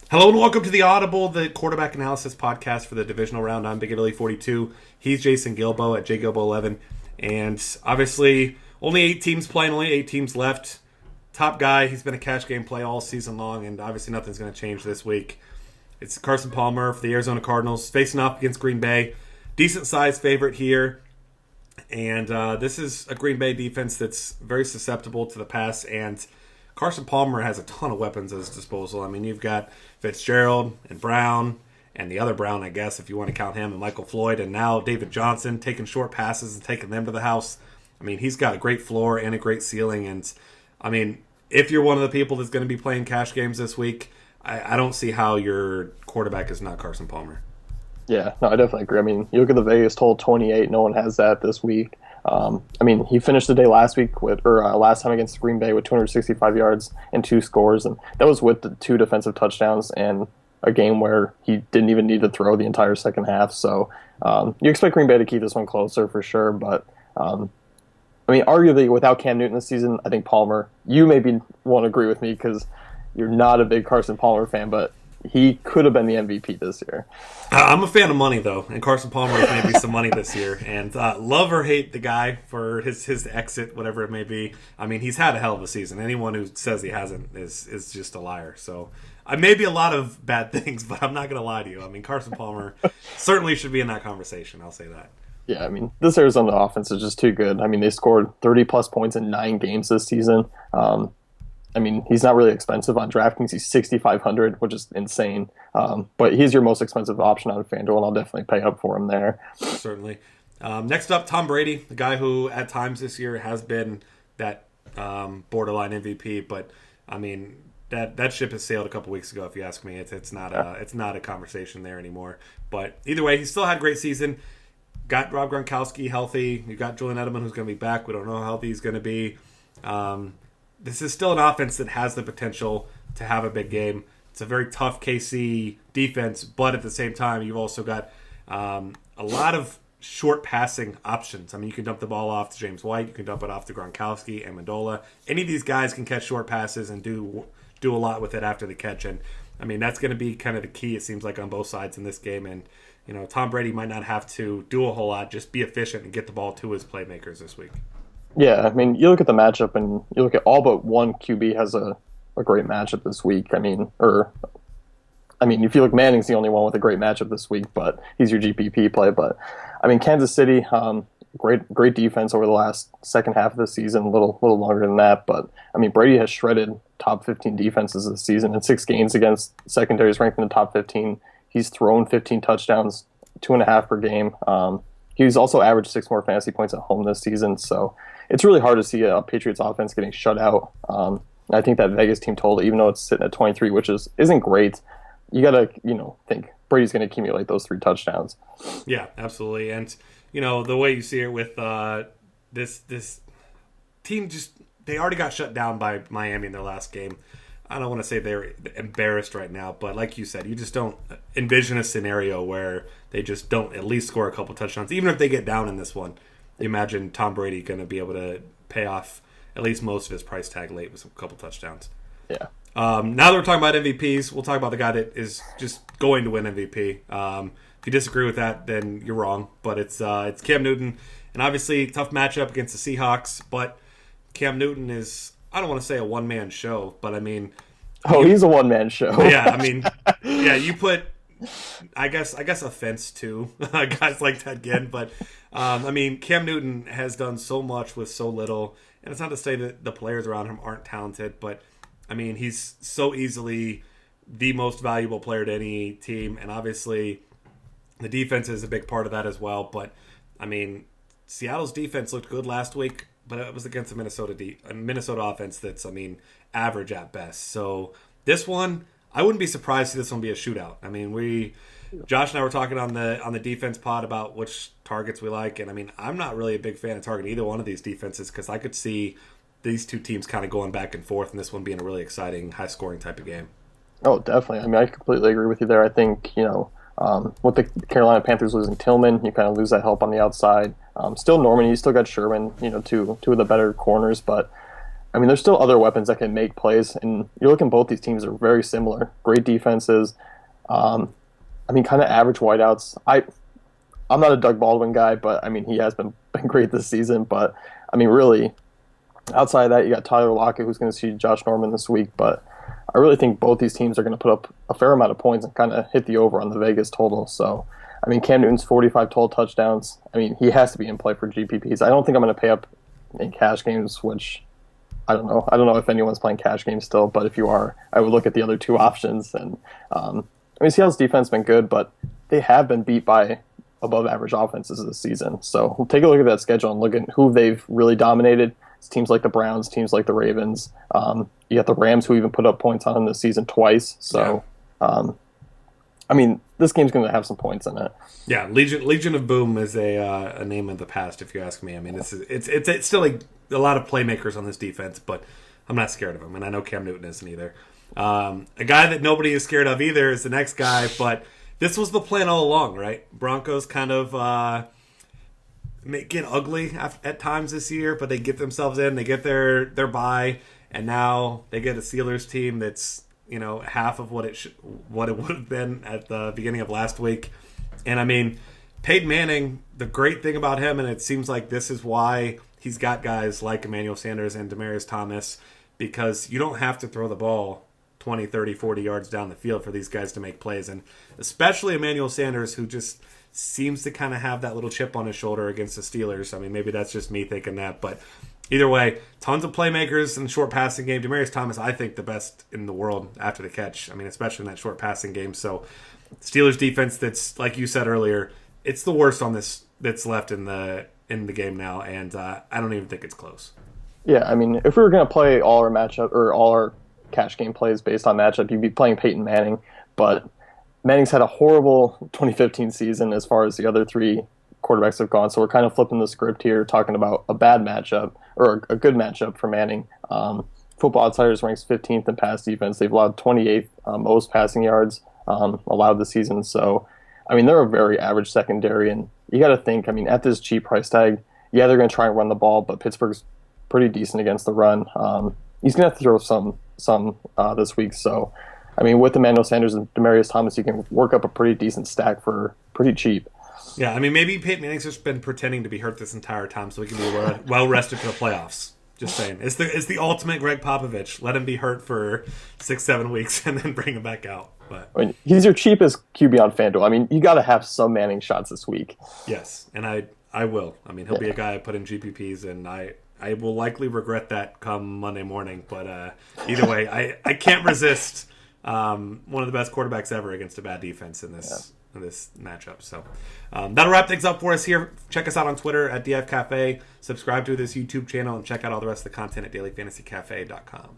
Hello and welcome to the Audible, the quarterback analysis podcast for the divisional round. I'm Big Italy 42. He's Jason Gilbo at JGilbo11. And obviously, only 8 teams playing, only 8 teams left. Top guy, he's been a cash game play all season long, and obviously nothing's going to change this week. It's Carson Palmer for the Arizona Cardinals, facing off against Green Bay. Decent sized favorite here. And this is a Green Bay defense that's very susceptible to the pass, and Carson Palmer has a ton of weapons at his disposal. I mean, you've got Fitzgerald and Brown, and the other Brown, I guess, if you want to count him, and Michael Floyd, and now David Johnson taking short passes and taking them to the house. I mean, he's got a great floor and a great ceiling, and I mean, if you're one of the people that's going to be playing cash games this week, I don't see how your quarterback is not Carson Palmer. Yeah, no, I definitely agree. I mean, you look at the Vegas total 28. No one has that this week. I mean, he finished the day last week last time against Green Bay with 265 yards and 2 scores, and that was with the 2 defensive touchdowns and a game where he didn't even need to throw the entire second half. So you expect Green Bay to keep this one closer for sure, but I mean, arguably without Cam Newton this season, I think Palmer. You maybe won't agree with me because you're not a big Carson Palmer fan, but he could have been the MVP this year. I'm a fan of money, though, and Carson Palmer has made me some money this year. And love or hate the guy for his exit, whatever it may be. I mean, he's had a hell of a season. Anyone who says he hasn't is just a liar. So maybe a lot of bad things, but I'm not going to lie to you. I mean, Carson Palmer certainly should be in that conversation. I'll say that. Yeah, I mean, this Arizona offense is just too good. I mean, they scored 30-plus points in 9 games this season. I mean, he's not really expensive on DraftKings. He's 6,500, which is insane. But he's your most expensive option on FanDuel, and I'll definitely pay up for him there. Certainly. Next up, Tom Brady, the guy who at times this year has been that borderline MVP. But I mean, that ship has sailed a couple weeks ago. If you ask me, it's not a conversation there anymore. But either way, he still had a great season. Got Rob Gronkowski healthy. You got Julian Edelman, who's going to be back. We don't know how healthy he's going to be. This is still an offense that has the potential to have a big game. It's a very tough KC defense, but at the same time, you've also got a lot of short passing options. I mean, you can dump the ball off to James White. You can dump it off to Gronkowski and Mendola. Any of these guys can catch short passes and do a lot with it after the catch. And, I mean, that's going to be kind of the key, it seems like, on both sides in this game. And, you know, Tom Brady might not have to do a whole lot, just be efficient and get the ball to his playmakers this week. Yeah, I mean, you look at the matchup, and you look at all but one QB has a great matchup this week. I mean, if you look, Manning's the only one with a great matchup this week, but he's your GPP play. But, I mean, Kansas City, great defense over the last second half of the season, a little longer than that. But, I mean, Brady has shredded top 15 defenses this season in 6 games against secondaries ranked in the top 15. He's thrown 15 touchdowns, 2.5 per game. He's also averaged 6 more fantasy points at home this season, so it's really hard to see a Patriots offense getting shut out. I think that Vegas team total, even though it's sitting at 23, which isn't great, you got to think Brady's going to accumulate those 3 touchdowns. Yeah, absolutely. And, the way you see it with this team, they already got shut down by Miami in their last game. I don't want to say they're embarrassed right now, but like you said, you just don't envision a scenario where they just don't at least score a couple touchdowns. Even if they get down in this one, you imagine Tom Brady going to be able to pay off at least most of his price tag late with a couple touchdowns. Yeah. Now that we're talking about MVPs, we'll talk about the guy that is just going to win MVP. If you disagree with that, then you're wrong. But it's Cam Newton, and obviously tough matchup against the Seahawks. But Cam Newton is, I don't want to say a one-man show, but I mean... he's a one-man show. Yeah, I mean, you put, I guess offense to guys like Ted Ginn, but I mean, Cam Newton has done so much with so little, and it's not to say that the players around him aren't talented, but I mean, he's so easily the most valuable player to any team, and obviously the defense is a big part of that as well. But I mean, Seattle's defense looked good last week, but it was against a Minnesota offense that's, average at best. So this one, I wouldn't be surprised to see this one be a shootout. I mean, Josh and I were talking on the defense pod about which targets we like, and I mean, I'm not really a big fan of targeting either one of these defenses because I could see these two teams kind of going back and forth, and this one being a really exciting, high-scoring type of game. Oh, definitely. I mean, I completely agree with you there. I think, with the Carolina Panthers losing Tillman, you kind of lose that help on the outside. Still Norman, you still got Sherman, two of the better corners, but I mean, there's still other weapons that can make plays, and you're looking both these teams are very similar. Great defenses. I mean, kind of average wideouts. I'm not a Doug Baldwin guy, but I mean, he has been great this season. But I mean, really, outside of that, you got Tyler Lockett, who's going to see Josh Norman this week. But I really think both these teams are going to put up a fair amount of points and kind of hit the over on the Vegas total. So, I mean, Cam Newton's 45 total touchdowns. I mean, he has to be in play for GPPs. I don't think I'm going to pay up in cash games, which I don't know. I don't know if anyone's playing cash games still, but if you are, I would look at the other two options. And I mean, Seattle's defense has been good, but they have been beat by above average offenses this season. So we'll take a look at that schedule and look at who they've really dominated. It's teams like the Browns, teams like the Ravens. You got the Rams, who even put up points on them this season twice. So, I mean, this game's going to have some points in it. Yeah, Legion of Boom is a name of the past, if you ask me. I mean, it's still a lot of playmakers on this defense, but I'm not scared of them, and I know Cam Newton isn't either. A guy that nobody is scared of either is the next guy, but this was the plan all along, right? Broncos kind of get ugly at times this year, but they get themselves in, they get their bye, and now they get a Steelers team that's half of what it would have been at the beginning of last week. And I mean, Peyton Manning, the great thing about him, and it seems like this is why he's got guys like Emmanuel Sanders and Demaryius Thomas, because you don't have to throw the ball 20, 30, 40 yards down the field for these guys to make plays. And especially Emmanuel Sanders, who just seems to kind of have that little chip on his shoulder against the Steelers. I mean, maybe that's just me thinking that, but either way, tons of playmakers in the short passing game. Demaryius Thomas, I think, the best in the world after the catch. I mean, especially in that short passing game. So Steelers defense, that's like you said earlier, it's the worst on this that's left in the game now, and I don't even think it's close. Yeah, I mean, if we were going to play all our matchup or all our cash game plays based on matchup, you'd be playing Peyton Manning. But Manning's had a horrible 2015 season as far as the other three quarterbacks have gone. So we're kind of flipping the script here, talking about a bad matchup or a good matchup for Manning. Football Outsiders ranks 15th in pass defense. They've allowed 28th most passing yards allowed this season. So, I mean, they're a very average secondary. And you got to think, I mean, at this cheap price tag, yeah, they're going to try and run the ball, but Pittsburgh's pretty decent against the run. He's going to have to throw some this week. So, I mean, with Emmanuel Sanders and Demaryius Thomas, you can work up a pretty decent stack for pretty cheap. Yeah, I mean, maybe Peyton Manning's just been pretending to be hurt this entire time so he can be well rested for the playoffs. Just saying. It's the ultimate Greg Popovich. Let him be hurt for 6-7 weeks and then bring him back out. But I mean, he's your cheapest QB on FanDuel. I mean, you got to have some Manning shots this week. Yes, and I will. I mean, he'll be a guy I put in GPPs, and I will likely regret that come Monday morning. But either way, I can't resist one of the best quarterbacks ever against a bad defense in this matchup. So that'll wrap things up for us here. Check us out on Twitter at DF Cafe. Subscribe to this YouTube channel and check out all the rest of the content at dailyfantasycafe.com.